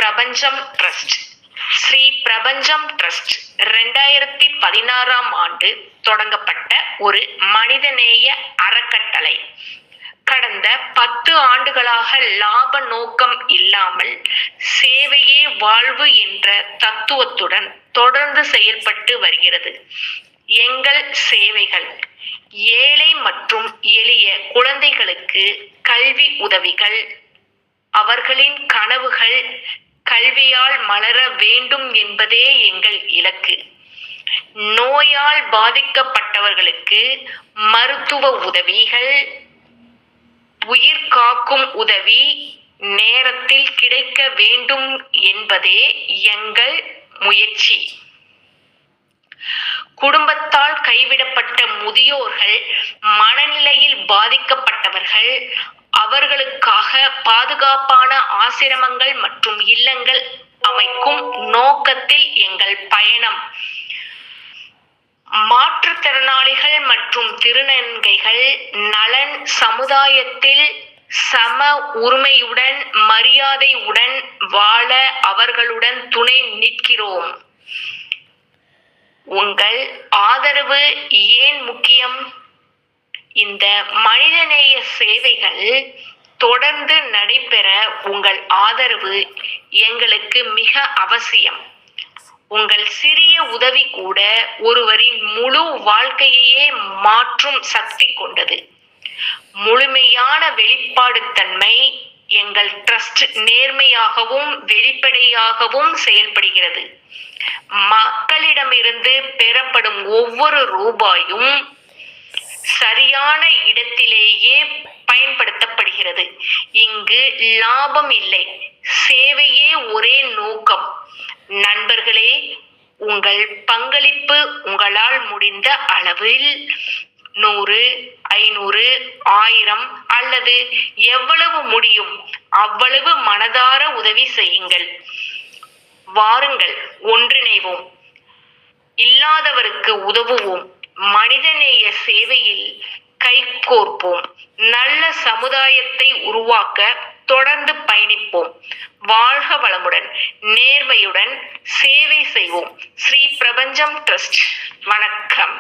பிரபஞ்சம் ட்ரஸ்ட். ஸ்ரீ பிரபஞ்சம் ட்ரஸ்ட் 2016ஆம் ஆண்டு தொடங்கப்பட்ட ஒரு மனிதநேய அறக்கட்டளை. கடந்த 10 ஆண்டுகளாக லாப நோக்கம் இல்லாமல் சேவையே வாழ்வு என்ற தத்துவத்துடன் தொடர்ந்து செயல்பட்டு வருகிறது. எங்கள் சேவைகள் ஏழை மற்றும் எளிய குழந்தைகளுக்கு கல்வி உதவிகள், அவர்களின் கனவுகள் கல்வியால் மலர வேண்டும் என்பதே எங்கள் இலக்கு. நோயால் பாதிக்கப்பட்டவர்களுக்கு மருத்துவ உதவிகள், உயிர் காக்கும் உதவி நேரத்தில் கிடைக்க வேண்டும் என்பதே எங்கள் முயற்சி. குடும்பத்தால் கைவிடப்பட்ட முதியோர்கள், மனநிலையில் பாதிக்கப்பட்டவர்கள், அவர்களுக்காக பாதுகாப்பான ஆசிரமங்கள் மற்றும் இல்லங்கள் அமைக்கும் நோக்கத்தில் எங்கள் பயணம். மாற்றுத்திறனாளிகள் மற்றும் திருநங்கைகள் நலன் சமுதாயத்தில் சம உரிமையுடன் மரியாதையுடன் வாழ அவர்களுடன் துணை நிற்கிறோம். உங்கள் ஆதரவு ஏன் முக்கியம்? இந்த மனிதநேய சேவைகள் தொடர்ந்து நடைபெற உங்கள் ஆதரவு எங்களுக்கு மிக அவசியம். உங்கள் சிறிய உதவி கூட ஒருவரின் முழு வாழ்க்கையையே மாற்றும் சக்தி கொண்டது. முழுமையான வெளிப்பாடு தன்மை. எங்கள் ட்ரஸ்ட் நேர்மையாகவும் வெளிப்படையாகவும் செயல்படுகிறது. மக்களிடமிருந்து பெறப்படும் ஒவ்வொரு ரூபாயும் சரியான இடத்திலேயே பயன்படுத்தப்படுகிறது. இங்கு லாபம் இல்லை, சேவையே ஒரே நோக்கம். நண்பர்களே, உங்கள் பங்களிப்பு உங்களால் முடிந்த அளவில் 100, 500, 1000 அல்லது எவ்வளவு முடியும் அவ்வளவு மனதார உதவி செய்யுங்கள். வாருங்கள், ஒன்றிணைவோம், இல்லாதவருக்கு உதவுவோம், மனிதநேய சேவையில் கைகோர்ப்போம், நல்ல சமுதாயத்தை உருவாக்க தொடர்ந்து பயணிப்போம். வாழ்க வளமுடன், நேர்மையுடன் சேவை செய்வோம். ஸ்ரீ பிரபஞ்சம் ட்ரஸ்ட். வணக்கம்.